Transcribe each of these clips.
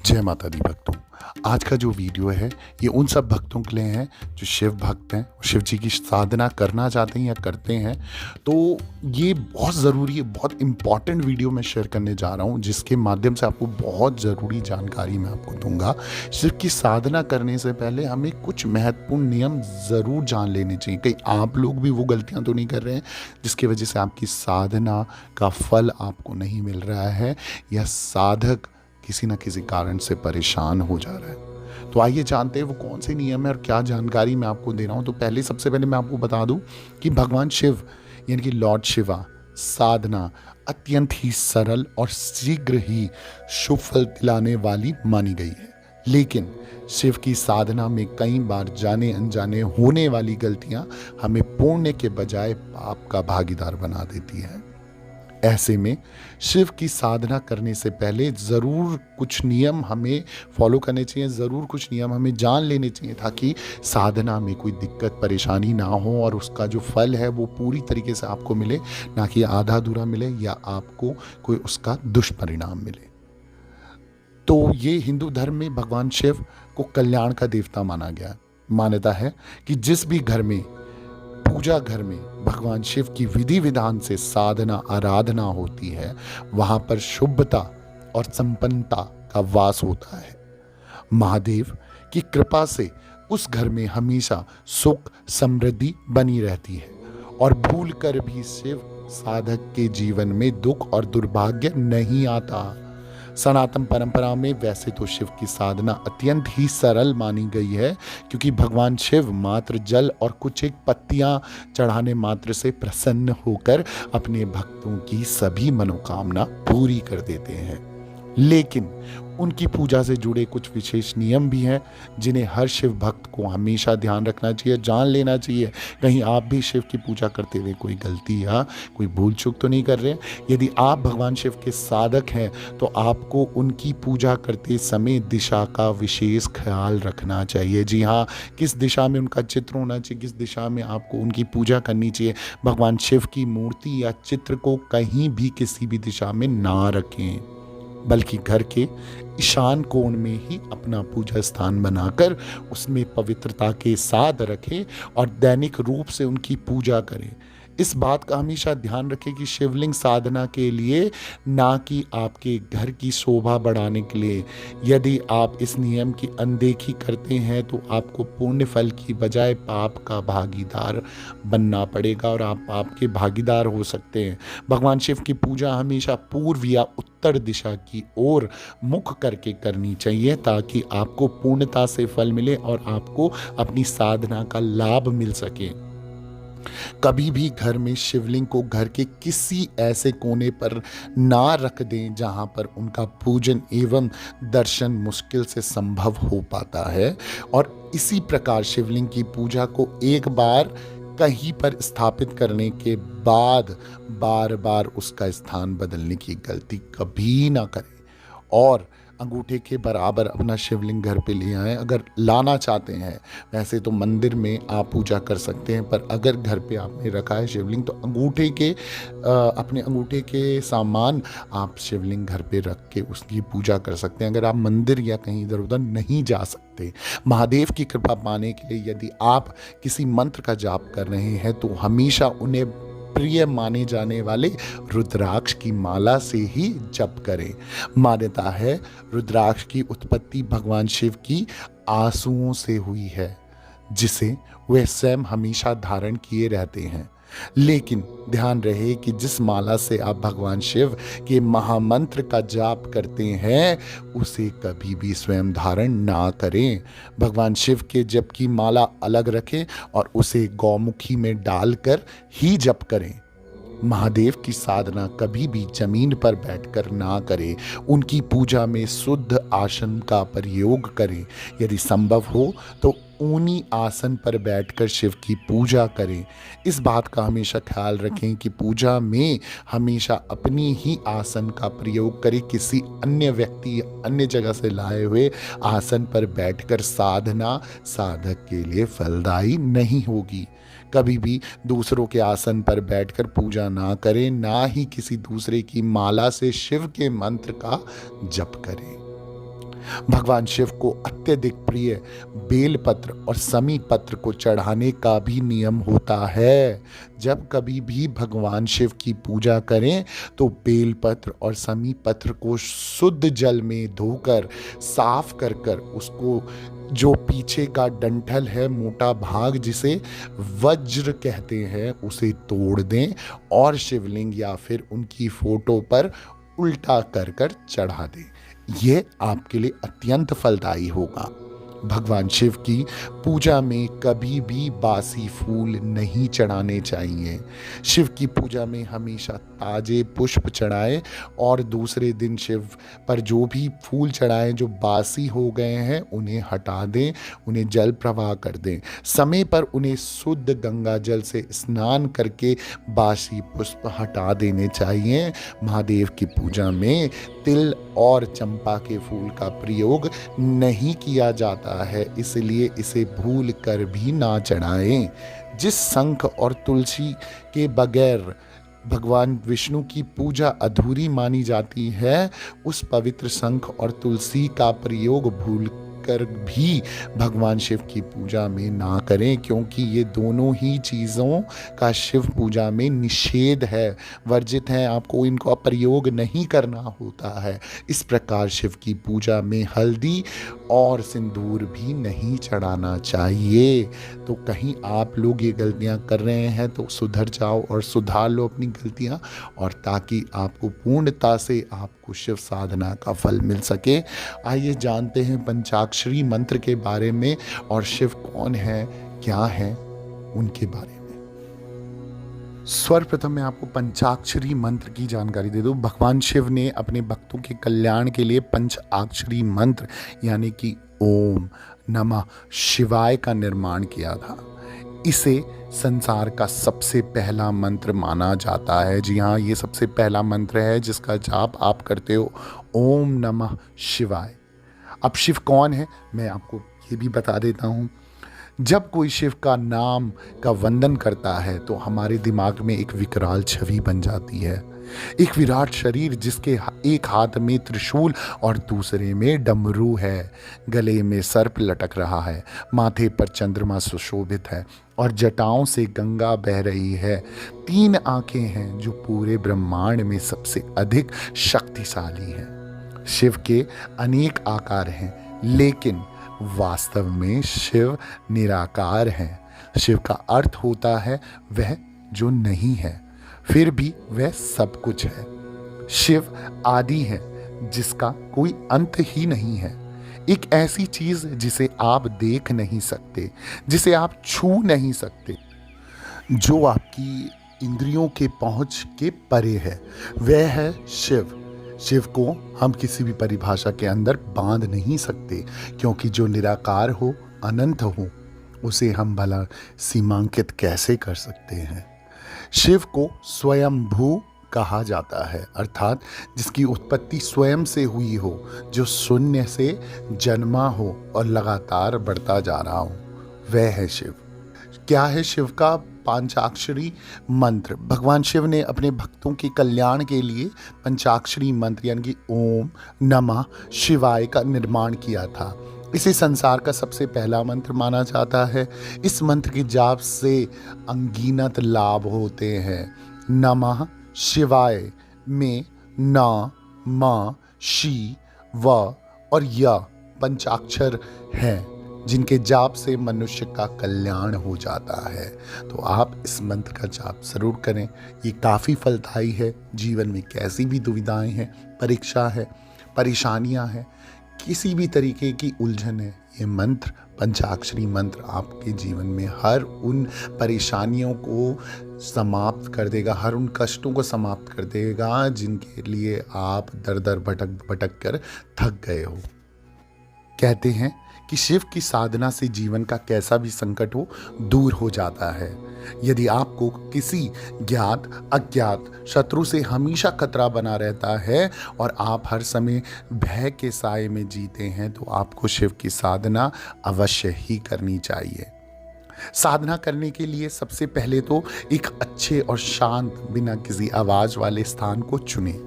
जय माता दी भक्तों। आज का जो वीडियो है ये उन सब भक्तों के लिए है जो शिव भक्त हैं, शिव जी की साधना करना चाहते हैं या करते हैं। तो ये बहुत ज़रूरी है, बहुत इम्पॉर्टेंट वीडियो मैं शेयर करने जा रहा हूँ, जिसके माध्यम से आपको बहुत ज़रूरी जानकारी मैं आपको दूंगा। शिव की साधना करने से पहले हमें कुछ महत्वपूर्ण नियम ज़रूर जान लेने चाहिए। कहीं आप लोग भी वो गलतियाँ तो नहीं कर रहे हैं जिसकी वजह से आपकी साधना का फल आपको नहीं मिल रहा है, या साधक किसी न किसी कारण से परेशान हो जा रहा है। तो आइए जानते हैं वो कौन से नियम है और क्या जानकारी मैं आपको दे रहा हूँ। तो सबसे पहले मैं आपको बता दूं कि भगवान शिव यानी कि लॉर्ड शिवा साधना अत्यंत ही सरल और शीघ्र ही शुभ फल दिलाने वाली मानी गई है। लेकिन शिव की साधना में कई बार जाने अनजाने होने वाली गलतियां हमें पुण्य के बजाय पाप का भागीदार बना देती है। ऐसे में शिव की साधना करने से पहले ज़रूर कुछ नियम हमें फॉलो करने चाहिए, ज़रूर कुछ नियम हमें जान लेने चाहिए, ताकि साधना में कोई दिक्कत परेशानी ना हो और उसका जो फल है वो पूरी तरीके से आपको मिले, ना कि आधा अधूरा मिले या आपको कोई उसका दुष्परिणाम मिले। तो ये हिंदू धर्म में भगवान शिव को कल्याण का देवता माना गया है। मान्यता है कि जिस भी घर में पूजा घर में भगवान शिव की विधि विधान से साधना आराधना होती है, वहां पर शुभता और संपन्नता का वास होता है। महादेव की कृपा से उस घर में हमेशा सुख समृद्धि बनी रहती है और भूल कर भी शिव साधक के जीवन में दुख और दुर्भाग्य नहीं आता। सनातन परंपरा में वैसे तो शिव की साधना अत्यंत ही सरल मानी गई है, क्योंकि भगवान शिव मात्र जल और कुछ एक पत्तियां चढ़ाने मात्र से प्रसन्न होकर अपने भक्तों की सभी मनोकामना पूरी कर देते हैं। लेकिन उनकी पूजा से जुड़े कुछ विशेष नियम भी हैं जिन्हें हर शिव भक्त को हमेशा ध्यान रखना चाहिए, जान लेना चाहिए। कहीं आप भी शिव की पूजा करते हुए कोई गलती या कोई भूल चूक तो नहीं कर रहे हैं। यदि आप भगवान शिव के साधक हैं तो आपको उनकी पूजा करते समय दिशा का विशेष ख्याल रखना चाहिए। जी हाँ, किस दिशा में उनका चित्र होना चाहिए, किस दिशा में आपको उनकी पूजा करनी चाहिए। भगवान शिव की मूर्ति या चित्र को कहीं भी किसी भी दिशा में ना रखें, बल्कि घर के ईशान कोण में ही अपना पूजा स्थान बनाकर उसमें पवित्रता के साथ रखें और दैनिक रूप से उनकी पूजा करें। इस बात का हमेशा ध्यान रखें कि शिवलिंग साधना के लिए, ना कि आपके घर की शोभा बढ़ाने के लिए। यदि आप इस नियम की अनदेखी करते हैं तो आपको पुण्य फल की बजाय पाप का भागीदार बनना पड़ेगा और आप पाप के भागीदार हो सकते हैं। भगवान शिव की पूजा हमेशा पूर्व या उत्तर दिशा की ओर मुख करके करनी चाहिए, ताकि आपको पूर्णता से फल मिले और आपको अपनी साधना का लाभ मिल सके। कभी भी घर में शिवलिंग को घर के किसी ऐसे कोने पर ना रख दें जहां पर उनका पूजन एवं दर्शन मुश्किल से संभव हो पाता है। और इसी प्रकार शिवलिंग की पूजा को एक बार कहीं पर स्थापित करने के बाद बार बार उसका स्थान बदलने की गलती कभी ना करें और अंगूठे के बराबर अपना शिवलिंग घर पे ले आएं। अगर लाना चाहते हैं, वैसे तो मंदिर में आप पूजा कर सकते हैं, पर अगर घर पे आपने रखा है शिवलिंग तो अपने अंगूठे के सामान आप शिवलिंग घर पे रख के उसकी पूजा कर सकते हैं, अगर आप मंदिर या कहीं इधर उधर नहीं जा सकते। महादेव की कृपा पाने के लिए यदि आप किसी मंत्र का जाप कर रहे हैं तो हमेशा उन्हें प्रिय माने जाने वाले रुद्राक्ष की माला से ही जप करें। मान्यता है रुद्राक्ष की उत्पत्ति भगवान शिव की आंसुओं से हुई है, जिसे वे स्वयं हमेशा धारण किए रहते हैं। लेकिन ध्यान रहे कि जिस माला से आप भगवान शिव के महामंत्र का जाप करते हैं उसे कभी भी स्वयं धारण ना करें। भगवान शिव के जप की माला अलग रखें और उसे गौमुखी में डालकर ही जप करें। महादेव की साधना कभी भी जमीन पर बैठकर ना करें, उनकी पूजा में शुद्ध आसन का प्रयोग करें। यदि संभव हो तो ऊनी आसन पर बैठकर शिव की पूजा करें। इस बात का हमेशा ख्याल रखें कि पूजा में हमेशा अपनी ही आसन का प्रयोग करें, किसी अन्य व्यक्ति अन्य जगह से लाए हुए आसन पर बैठकर साधना साधक के लिए फलदायी नहीं होगी। कभी भी दूसरों के आसन पर बैठकर पूजा ना करें, ना ही किसी दूसरे की माला से शिव के मंत्र का जप करें। भगवान शिव को अत्यधिक प्रिय बेलपत्र और समी पत्र को चढ़ाने का भी नियम होता है। जब कभी भी भगवान शिव की पूजा करें तो बेलपत्र और समी पत्र को शुद्ध जल में धोकर साफ कर कर उसको जो पीछे का डंठल है, मोटा भाग जिसे वज्र कहते हैं, उसे तोड़ दें और शिवलिंग या फिर उनकी फोटो पर उल्टा कर कर चढ़ा दें। यह आपके लिए अत्यंत फलदायी होगा। भगवान शिव की पूजा में कभी भी बासी फूल नहीं चढ़ाने चाहिए। शिव की पूजा में हमेशा ताजे पुष्प चढ़ाएं और दूसरे दिन शिव पर जो भी फूल चढ़ाएं जो बासी हो गए हैं उन्हें हटा दें, उन्हें जल प्रवाह कर दें। समय पर उन्हें शुद्ध गंगा जल से स्नान करके बासी पुष्प हटा देने चाहिए। महादेव की पूजा में तिल और चंपा के फूल का प्रयोग नहीं किया जाता है, इसलिए इसे भूल कर भी ना चढ़ाएं। जिस शंख और तुलसी के बगैर भगवान विष्णु की पूजा अधूरी मानी जाती है, उस पवित्र शंख और तुलसी का प्रयोग भूल कर भी भगवान शिव की पूजा में ना करें, क्योंकि ये दोनों ही चीज़ों का शिव पूजा में निषेध है, वर्जित है। आपको इनका प्रयोग नहीं करना होता है। इस प्रकार शिव की पूजा में हल्दी और सिंदूर भी नहीं चढ़ाना चाहिए। तो कहीं आप लोग ये गलतियां कर रहे हैं तो सुधर जाओ और सुधार लो अपनी गलतियां, और ताकि आपको पूर्णता से आपको शिव साधना का फल मिल सके। आइए जानते हैं पंचाक्षरी मंत्र के बारे में और शिव कौन है, क्या है, उनके बारे में। सर्वप्रथम मैं आपको पंचाक्षरी मंत्र की जानकारी दे दूं। भगवान शिव ने अपने भक्तों के कल्याण के लिए पंचाक्षरी मंत्र यानी कि ओम नमः शिवाय का निर्माण किया था। इसे संसार का सबसे पहला मंत्र माना जाता है। जी हाँ, ये सबसे पहला मंत्र है जिसका जाप आप करते हो, ओम नमः शिवाय। अब शिव कौन है मैं आपको ये भी बता देता हूँ। जब कोई शिव का नाम का वंदन करता है तो हमारे दिमाग में एक विकराल छवि बन जाती है। एक विराट शरीर जिसके एक हाथ में त्रिशूल और दूसरे में डमरू है, गले में सर्प लटक रहा है, माथे पर चंद्रमा सुशोभित है और जटाओं से गंगा बह रही है। 3 आंखें हैं जो पूरे ब्रह्मांड में सबसे अधिक शक्तिशाली हैं। शिव के अनेक आकार हैं, लेकिन वास्तव में शिव निराकार हैं। शिव का अर्थ होता है वह जो नहीं है, फिर भी वह सब कुछ है। शिव आदि है जिसका कोई अंत ही नहीं है। एक ऐसी चीज जिसे आप देख नहीं सकते, जिसे आप छू नहीं सकते, जो आपकी इंद्रियों के पहुंच के परे है, वह है शिव। शिव को हम किसी भी परिभाषा के अंदर बांध नहीं सकते, क्योंकि जो निराकार हो, अनंत हो, उसे हम भला सीमांकित कैसे कर सकते हैं। शिव को स्वयंभू कहा जाता है, अर्थात जिसकी उत्पत्ति स्वयं से हुई हो, जो शून्य से जन्मा हो और लगातार बढ़ता जा रहा हो, वह है शिव। क्या है शिव का पंचाक्षरी मंत्र? भगवान शिव ने अपने भक्तों के कल्याण के लिए पंचाक्षरी मंत्र यानी कि ओम नमः शिवाय का निर्माण किया था। इसे संसार का सबसे पहला मंत्र माना जाता है। इस मंत्र के जाप से अनगिनत लाभ होते हैं। नमः शिवाय में न, म, शी, व और य पंचाक्षर हैं, जिनके जाप से मनुष्य का कल्याण हो जाता है। तो आप इस मंत्र का जाप जरूर करें। ये काफ़ी फलदायी है। जीवन में कैसी भी दुविधाएं हैं, परीक्षा है, परेशानियां हैं, किसी भी तरीके की उलझन है, ये मंत्र, पंचाक्षरी मंत्र आपके जीवन में हर उन परेशानियों को समाप्त कर देगा, हर उन कष्टों को समाप्त कर देगा जिनके लिए आप दर दर भटक भटक कर थक गए हो। कहते हैं कि शिव की साधना से जीवन का कैसा भी संकट हो दूर हो जाता है। यदि आपको किसी ज्ञात अज्ञात शत्रु से हमेशा खतरा बना रहता है और आप हर समय भय के साए में जीते हैं, तो आपको शिव की साधना अवश्य ही करनी चाहिए। साधना करने के लिए सबसे पहले तो एक अच्छे और शांत, बिना किसी आवाज वाले स्थान को चुनें।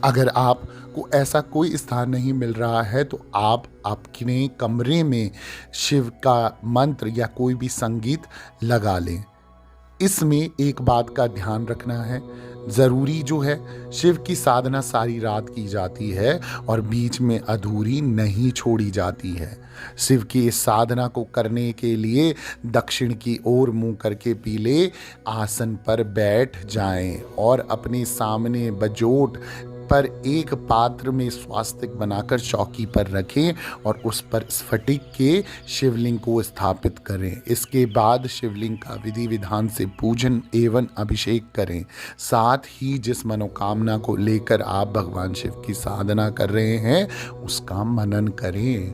अगर आपको ऐसा कोई स्थान नहीं मिल रहा है तो आप अपने कमरे में शिव का मंत्र या कोई भी संगीत लगा लें। इसमें एक बात का ध्यान रखना है, ज़रूरी जो है, शिव की साधना सारी रात की जाती है और बीच में अधूरी नहीं छोड़ी जाती है। शिव की इस साधना को करने के लिए दक्षिण की ओर मुंह करके पीले आसन पर बैठ जाएं और अपने सामने बजोट पर एक पात्र में स्वास्तिक बनाकर चौकी पर रखें और उस पर स्फटिक के शिवलिंग को स्थापित करें। इसके बाद शिवलिंग का विधि विधान से पूजन एवं अभिषेक करें। साथ ही जिस मनोकामना को लेकर आप भगवान शिव की साधना कर रहे हैं उसका मनन करें।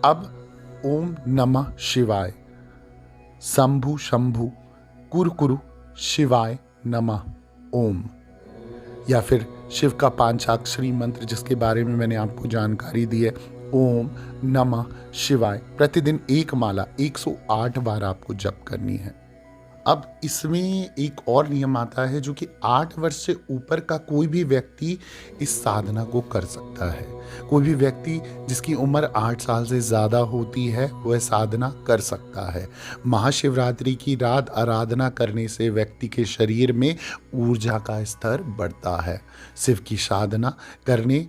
अब ओम नमः शिवाय, शंभु शंभु कुरकुरु शिवाय नमः ओम, या फिर शिव का पांचाक्षरी मंत्र जिसके बारे में मैंने आपको जानकारी दी है, ओम नमः शिवाय, प्रतिदिन एक माला 108 बार आपको जप करनी है। अब इसमें एक और नियम आता है जो कि 8 वर्ष से ऊपर का कोई भी व्यक्ति इस साधना को कर सकता है। कोई भी व्यक्ति जिसकी उम्र 8 साल से ज़्यादा होती है वह साधना कर सकता है। महाशिवरात्रि की रात आराधना करने से व्यक्ति के शरीर में ऊर्जा का स्तर बढ़ता है। शिव की साधना करने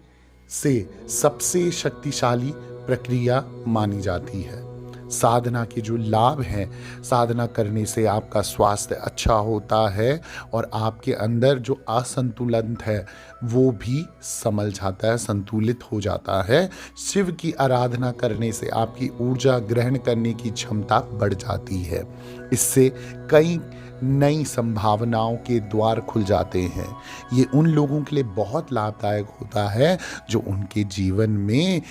से सबसे शक्तिशाली प्रक्रिया मानी जाती है। साधना के जो लाभ हैं, साधना करने से आपका स्वास्थ्य अच्छा होता है और आपके अंदर जो असंतुलन है वो भी संभल जाता है, संतुलित हो जाता है। शिव की आराधना करने से आपकी ऊर्जा ग्रहण करने की क्षमता बढ़ जाती है। इससे कई नई संभावनाओं के द्वार खुल जाते हैं। ये उन लोगों के लिए बहुत लाभदायक होता है जो उनके जीवन में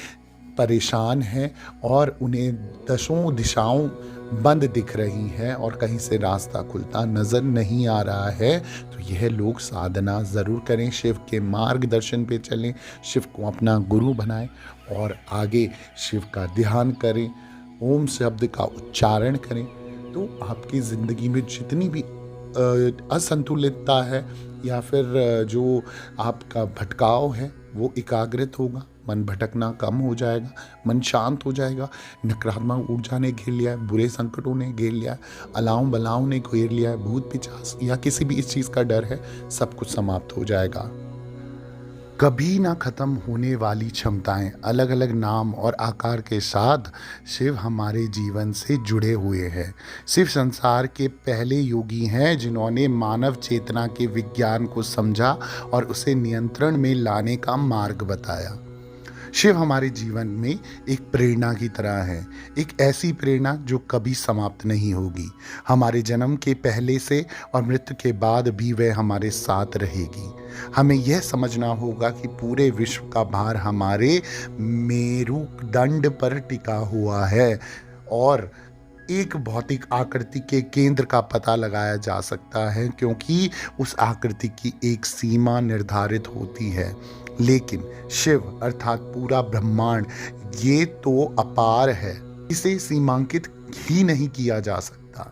परेशान हैं और उन्हें दसों दिशाओं बंद दिख रही हैं और कहीं से रास्ता खुलता नज़र नहीं आ रहा है। तो यह लोग साधना ज़रूर करें, शिव के मार्गदर्शन पे चलें, शिव को अपना गुरु बनाएं और आगे शिव का ध्यान करें, ओम शब्द का उच्चारण करें। तो आपकी ज़िंदगी में जितनी भी असंतुलितता है या फिर जो आपका भटकाव है वो एकाग्रित होगा, मन भटकना कम हो जाएगा, मन शांत हो जाएगा। नकारात्मक ऊर्जा ने घेर लिया है, बुरे संकटों ने घेर लिया है, अलाव बलाव ने घेर लिया है, भूत पिशाच या किसी भी इस चीज़ का डर है, सब कुछ समाप्त हो जाएगा। कभी ना खत्म होने वाली क्षमताएं, अलग अलग नाम और आकार के साथ शिव हमारे जीवन से जुड़े हुए हैं। शिव संसार के पहले योगी हैं जिन्होंने मानव चेतना के विज्ञान को समझा और उसे नियंत्रण में लाने का मार्ग बताया। शिव हमारे जीवन में एक प्रेरणा की तरह है, एक ऐसी प्रेरणा जो कभी समाप्त नहीं होगी। हमारे जन्म के पहले से और मृत्यु के बाद भी वह हमारे साथ रहेगी। हमें यह समझना होगा कि पूरे विश्व का भार हमारे मेरुदंड पर टिका हुआ है और एक भौतिक आकृति के केंद्र का पता लगाया जा सकता है क्योंकि उस आकृति की एक सीमा निर्धारित होती है। लेकिन शिव अर्थात पूरा ब्रह्मांड ये तो अपार है, इसे सीमांकित ही नहीं किया जा सकता।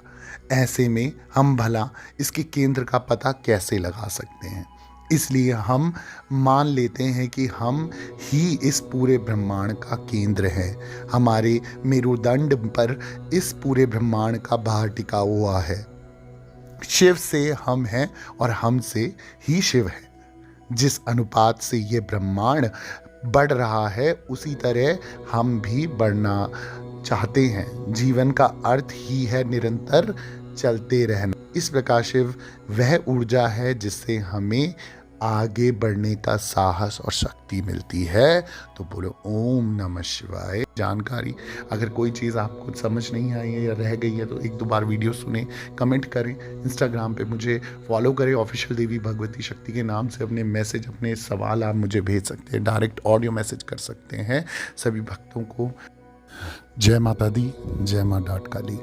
ऐसे में हम भला इसके केंद्र का पता कैसे लगा सकते हैं? इसलिए हम मान लेते हैं कि हम ही इस पूरे ब्रह्मांड का केंद्र हैं। हमारे मेरुदंड पर इस पूरे ब्रह्मांड का भार टिका हुआ है। शिव से हम हैं और हमसे ही शिव है। जिस अनुपात से ये ब्रह्मांड बढ़ रहा है उसी तरह हम भी बढ़ना चाहते हैं। जीवन का अर्थ ही है निरंतर चलते रहना। इस प्रकार शिव वह ऊर्जा है जिससे हमें आगे बढ़ने का साहस और शक्ति मिलती है। तो बोलो ओम नमः शिवाय। जानकारी अगर कोई चीज़ आपको समझ नहीं आई है या रह गई है तो एक दो बार वीडियो सुने, कमेंट करें, इंस्टाग्राम पे मुझे फॉलो करें, ऑफिशियल देवी भगवती शक्ति के नाम से अपने मैसेज, अपने सवाल आप मुझे भेज सकते हैं, डायरेक्ट ऑडियो मैसेज कर सकते हैं। सभी भक्तों को जय माता दी, जय मां काली।